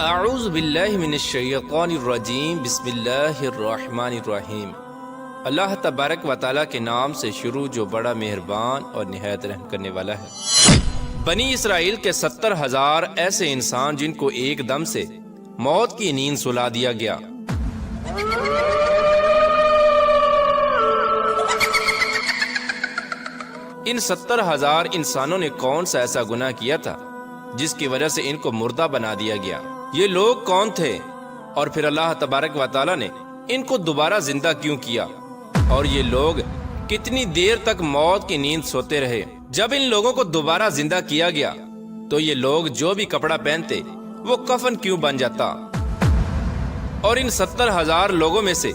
اعوذ باللہ من الشیطان الرجیم بسم اللہ الرحمن الرحیم۔ اللہ تبارک و تعالیٰ کے نام سے شروع جو بڑا مہربان اور نہایت رحم کرنے والا ہے۔ بنی اسرائیل کے 70,000 ایسے انسان جن کو ایک دم سے موت کی نیند سلا دیا گیا۔ ان 70,000 انسانوں نے کون سا ایسا گناہ کیا تھا جس کی وجہ سے ان کو مردہ بنا دیا گیا؟ یہ لوگ کون تھے اور پھر اللہ تبارک و تعالیٰ نے ان کو دوبارہ زندہ کیوں کیا؟ اور یہ لوگ کتنی دیر تک موت کی نیند سوتے رہے؟ جب ان لوگوں کو دوبارہ زندہ کیا گیا تو یہ لوگ جو بھی کپڑا پہنتے وہ کفن کیوں بن جاتا؟ اور ان 70,000 لوگوں میں سے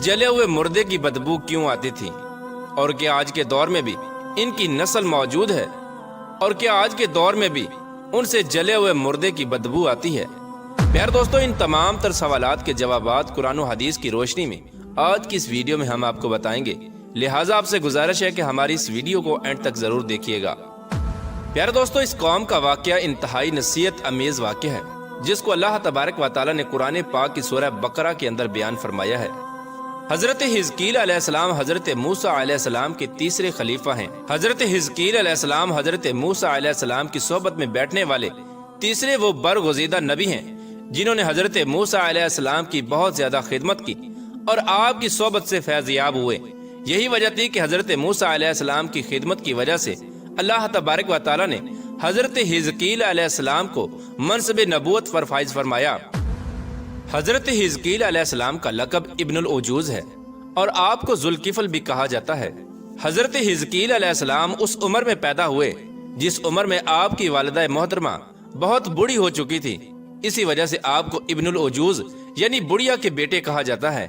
جلے ہوئے مردے کی بدبو کیوں آتی تھی؟ اور کیا آج کے دور میں بھی ان کی نسل موجود ہے؟ اور کیا آج کے دور میں بھی ان سے جلے ہوئے مردے کی بدبو آتی ہے؟ پیارے دوستو، ان تمام تر سوالات کے جوابات قرآن و حدیث کی روشنی میں آج کی اس ویڈیو میں ہم آپ کو بتائیں گے، لہٰذا آپ سے گزارش ہے کہ ہماری اس ویڈیو کو اینڈ تک ضرور دیکھیے گا۔ پیارے دوستو، اس قوم کا واقعہ انتہائی نصیحت امیز واقعہ ہے جس کو اللہ تبارک و تعالیٰ نے قرآن پاک کی سورہ بقرہ کے اندر بیان فرمایا ہے۔ حضرت حزقیل علیہ السلام حضرت موسیٰ علیہ السلام کے تیسرے خلیفہ ہیں۔ حضرت حزقیل علیہ السلام حضرت موسیٰ علیہ السلام کی صحبت میں بیٹھنے والے تیسرے وہ برگزیدہ نبی ہیں جنہوں نے حضرت موسیٰ علیہ السلام کی بہت زیادہ خدمت کی اور آپ کی صحبت سے فیض یاب ہوئے۔ یہی وجہ تھی کہ حضرت موسیٰ علیہ السلام کی خدمت کی وجہ سے اللہ تبارک و تعالیٰ نے حضرت حزقیل علیہ السلام کو منصب نبوت پر فائز فرمایا۔ حضرت حزقیل علیہ السلام کا لقب ابن العجوز ہے اور آپ کو ذوالکفل بھی کہا جاتا ہے۔ حضرت حزقیل علیہ السلام اس عمر میں پیدا ہوئے جس عمر میں آپ کی والدہ محترمہ بہت بوڑھی ہو چکی تھی، اسی وجہ سے آپ کو ابن العجوز یعنی بڑھیا کے بیٹے کہا جاتا ہے۔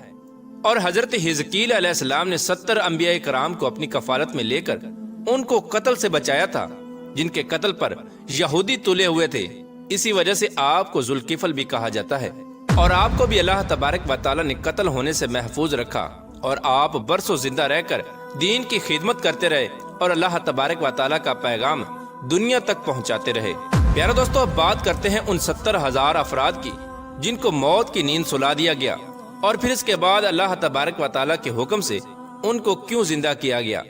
اور حضرت حزقیل علیہ السلام نے 70 انبیاء کرام کو اپنی کفالت میں لے کر ان کو قتل سے بچایا تھا جن کے قتل پر یہودی تلے ہوئے تھے، اسی وجہ سے آپ کو ذوالکفل بھی کہا جاتا ہے۔ اور آپ کو بھی اللہ تبارک و تعالیٰ نے قتل ہونے سے محفوظ رکھا اور آپ برسوں زندہ رہ کر دین کی خدمت کرتے رہے اور اللہ تبارک و تعالیٰ کا پیغام دنیا تک پہنچاتے رہے۔ پیارے دوستو، اب بات کرتے ہیں ان 70,000 افراد کی جن کو موت کی نیند سلا دیا گیا اور پھر اس کے بعد اللہ تبارک و تعالیٰ کے حکم سے ان کو کیوں زندہ کیا گیا۔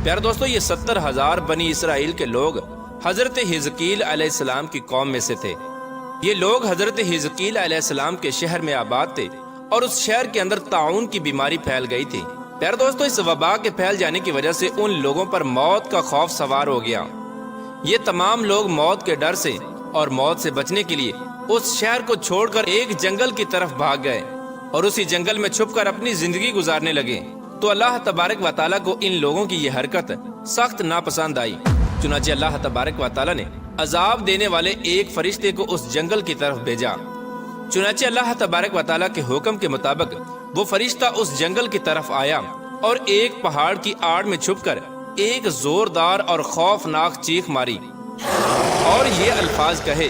پیارے دوستو، یہ 70,000 بنی اسرائیل کے لوگ حضرت حزقیل علیہ السلام کی قوم میں سے تھے۔ یہ لوگ حضرت حزقیل علیہ السلام کے شہر میں آباد تھے اور اس شہر کے اندر طاعون کی بیماری پھیل گئی تھی۔ پیارے دوستو، اس وبا کے پھیل جانے کی وجہ سے ان لوگوں پر موت کا خوف سوار ہو گیا۔ یہ تمام لوگ موت کے ڈر سے اور موت سے بچنے کے لیے اس شہر کو چھوڑ کر ایک جنگل کی طرف بھاگ گئے اور اسی جنگل میں چھپ کر اپنی زندگی گزارنے لگے۔ تو اللہ تبارک و تعالیٰ کو ان لوگوں کی یہ حرکت سخت ناپسند آئی، چنانچہ اللہ تبارک و تعالیٰ نے عذاب دینے والے ایک فرشتے کو اس جنگل کی طرف بھیجا۔ چنانچہ اللہ تبارک و تعالیٰ کے حکم کے مطابق وہ فرشتہ اس جنگل کی طرف آیا اور ایک پہاڑ کی آڑ میں چھپ کر ایک زوردار اور خوفناک چیخ ماری اور یہ الفاظ کہے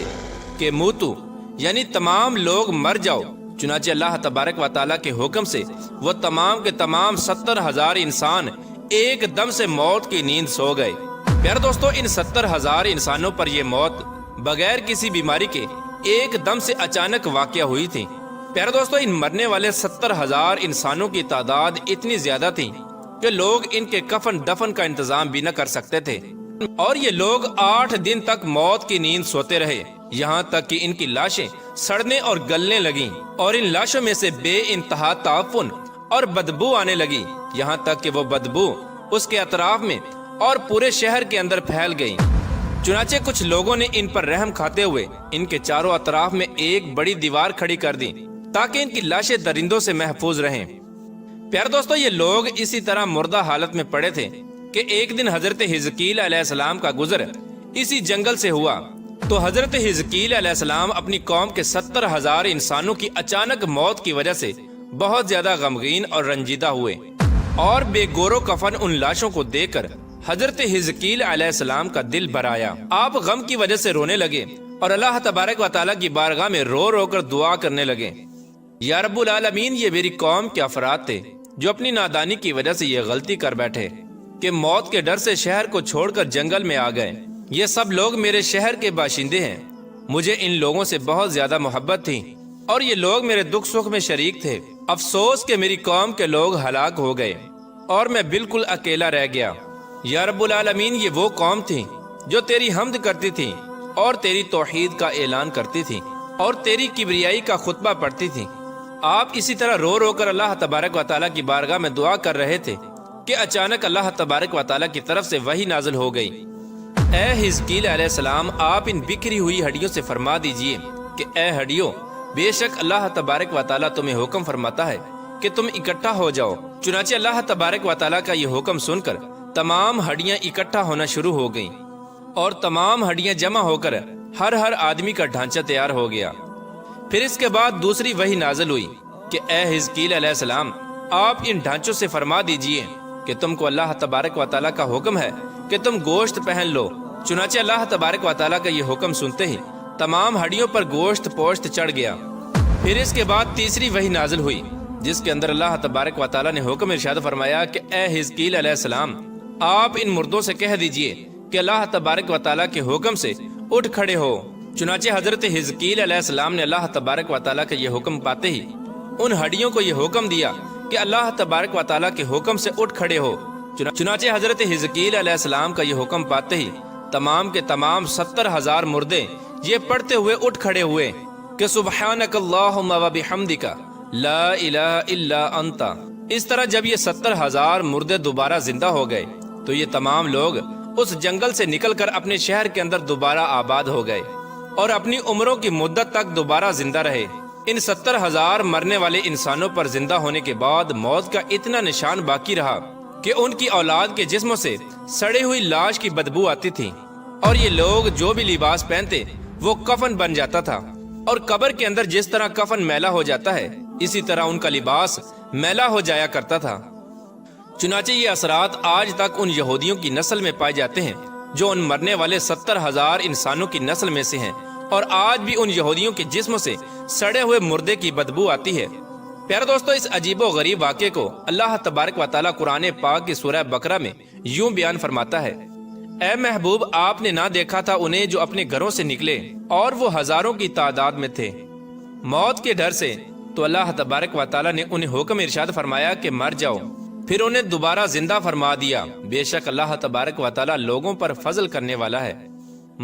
کہ موتو یعنی تمام لوگ مر جاؤ۔ چنانچہ اللہ تبارک و تعالیٰ کے حکم سے وہ تمام کے تمام 70,000 انسان ایک دم سے موت کی نیند سو گئے۔ پیارے دوستو، ان 70,000 انسانوں پر یہ موت بغیر کسی بیماری کے ایک دم سے اچانک واقع ہوئی تھی۔ پیارے دوستو، ان مرنے والے 70,000 انسانوں کی تعداد اتنی زیادہ تھی کہ لوگ ان کے کفن دفن کا انتظام بھی نہ کر سکتے تھے، اور یہ لوگ 8 دن تک موت کی نیند سوتے رہے، یہاں تک کہ ان کی لاشیں سڑنے اور گلنے لگیں اور ان لاشوں میں سے بے انتہا تعفن اور بدبو آنے لگی، یہاں تک کہ وہ بدبو اس کے اطراف میں اور پورے شہر کے اندر پھیل گئی۔ چنانچہ کچھ لوگوں نے ان پر رحم کھاتے ہوئے ان کے چاروں اطراف میں ایک بڑی دیوار کھڑی کر دی تاکہ ان کی لاشیں درندوں سے محفوظ رہیں۔ پیارے دوستو، یہ لوگ اسی طرح مردہ حالت میں پڑے تھے کہ ایک دن حضرت حزقیل علیہ السلام کا گزر اسی جنگل سے ہوا تو حضرت حزقیل علیہ السلام اپنی قوم کے 70,000 انسانوں کی اچانک موت کی وجہ سے بہت زیادہ غمگین اور رنجیدہ ہوئے اور بے گور و کفن ان لاشوں کو دیکھ کر حضرت حزقیل علیہ السلام کا دل بھر آیا۔ آپ غم کی وجہ سے رونے لگے اور اللہ تبارک و تعالیٰ کی بارگاہ میں رو رو کر دعا کرنے لگے، یا رب العالمین، یہ میری قوم کے افراد تھے جو اپنی نادانی کی وجہ سے یہ غلطی کر بیٹھے کہ موت کے ڈر سے شہر کو چھوڑ کر جنگل میں آ گئے۔ یہ سب لوگ میرے شہر کے باشندے ہیں مجھے ان لوگوں سے بہت زیادہ محبت تھی اور یہ لوگ میرے دکھ سکھ میں شریک تھے۔ افسوس کہ میری قوم کے لوگ ہلاک ہو گئے اور میں بالکل اکیلا رہ گیا۔ یا رب العالمین، یہ وہ قوم تھی جو تیری حمد کرتی تھی اور تیری توحید کا اعلان کرتی تھی اور تیری کبریائی کا خطبہ پڑھتی تھی۔ آپ اسی طرح رو رو کر اللہ تبارک و تعالیٰ کی بارگاہ میں دعا کر رہے تھے کہ اچانک اللہ تبارک و تعالیٰ کی طرف سے وحی نازل ہو گئی۔ اے حزقیل علیہ السلام، آپ ان بکھری ہوئی ہڈیوں سے فرما دیجئے کہ اے ہڈیوں، بے شک اللہ تبارک و تعالیٰ تمہیں حکم فرماتا ہے کہ تم اکٹھا ہو جاؤ۔ چنانچہ اللہ تبارک و تعالیٰ کا یہ حکم سن کر تمام ہڈیاں اکٹھا ہونا شروع ہو گئیں اور تمام ہڈیاں جمع ہو کر ہر آدمی کا ڈھانچہ تیار ہو گیا۔ پھر اس کے بعد دوسری وحی نازل ہوئی کہ اے حزقیل علیہ السلام، آپ ان ڈھانچوں سے فرما دیجئے کہ تم کو اللہ تبارک و تعالیٰ کا حکم ہے کہ تم گوشت پہن لو۔ چنانچہ اللہ تبارک و تعالیٰ کا یہ حکم سنتے ہی تمام ہڈیوں پر گوشت پوشت چڑھ گیا۔ پھر اس کے بعد تیسری وحی نازل ہوئی جس کے اندر اللہ تبارک و تعالیٰ نے حکم ارشاد فرمایا کہ اے حزقیل علیہ السلام، آپ ان مردوں سے کہہ دیجئے کہ اللہ تبارک و تعالیٰ کے حکم سے اٹھ کھڑے ہو۔ چنانچہ حضرت حزقیل علیہ السلام نے اللہ تبارک و تعالیٰ کا یہ حکم پاتے ہی ان ہڈیوں کو یہ حکم دیا کہ اللہ تبارک و تعالیٰ کے حکم سے اٹھ کھڑے ہو۔ چنانچہ حضرت حزقیل علیہ السلام کا یہ حکم پاتے ہی تمام کے تمام 70,000 مردے یہ پڑھتے ہوئے اٹھ کھڑے ہوئے کہ سبحانک اللہم و بحمدک لا الہ الا انت۔ اس طرح جب یہ 70,000 مردے دوبارہ زندہ ہو گئے تو یہ تمام لوگ اس جنگل سے نکل کر اپنے شہر کے اندر دوبارہ آباد ہو گئے اور اپنی عمروں کی مدت تک دوبارہ زندہ رہے۔ ان 70,000 مرنے والے انسانوں پر زندہ ہونے کے بعد موت کا اتنا نشان باقی رہا کہ ان کی اولاد کے جسموں سے سڑی ہوئی لاش کی بدبو آتی تھی اور یہ لوگ جو بھی لباس پہنتے وہ کفن بن جاتا تھا، اور قبر کے اندر جس طرح کفن میلا ہو جاتا ہے اسی طرح ان کا لباس میلا ہو جایا کرتا تھا۔ چنانچہ یہ اثرات آج تک ان یہودیوں کی نسل میں پائے جاتے ہیں جو ان مرنے والے 70,000 انسانوں کی نسل میں سے ہیں، اور آج بھی ان یہودیوں کے جسموں سے سڑے ہوئے مردے کی بدبو آتی ہے۔ پیارے دوستو، اس عجیب و غریب واقعے کو اللہ تبارک و تعالیٰ قرآن پاک کی سورہ بقرہ میں یوں بیان فرماتا ہے: اے محبوب، آپ نے نہ دیکھا تھا انہیں جو اپنے گھروں سے نکلے اور وہ ہزاروں کی تعداد میں تھے موت کے ڈر سے، تو اللہ تبارک و تعالیٰ نے انہیں حکم ارشاد فرمایا کہ مر جاؤ، پھر انہیں دوبارہ زندہ فرما دیا۔ بے شک اللہ تبارک و تعالیٰ لوگوں پر فضل کرنے والا ہے،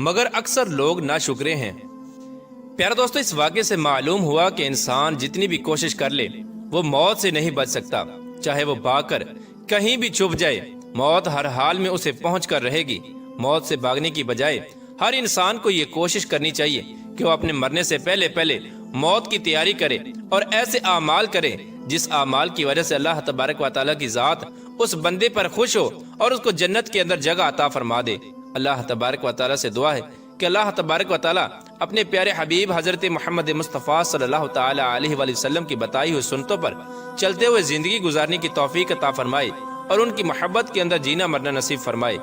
مگر اکثر لوگ ناشکرے ہیں۔ پیارے دوستو، اس واقعے سے معلوم ہوا کہ انسان جتنی بھی کوشش کر لے وہ موت سے نہیں بچ سکتا، چاہے وہ بھاگ کر کہیں بھی چھپ جائے، موت ہر حال میں اسے پہنچ کر رہے گی۔ موت سے بھاگنے کی بجائے ہر انسان کو یہ کوشش کرنی چاہیے کہ وہ اپنے مرنے سے پہلے موت کی تیاری کرے اور ایسے اعمال کرے جس اعمال کی وجہ سے اللہ تبارک و تعالیٰ کی ذات اس بندے پر خوش ہو اور اس کو جنت کے اندر جگہ عطا فرما دے۔ اللہ تبارک و تعالیٰ سے دعا ہے کہ اللہ تبارک و تعالیٰ اپنے پیارے حبیب حضرت محمد مصطفیٰ صلی اللہ تعالی علیہ وآلہ وسلم کی بتائی ہوئی سنتوں پر چلتے ہوئے زندگی گزارنے کی توفیق عطا فرمائے اور ان کی محبت کے اندر جینا مرنا نصیب فرمائے۔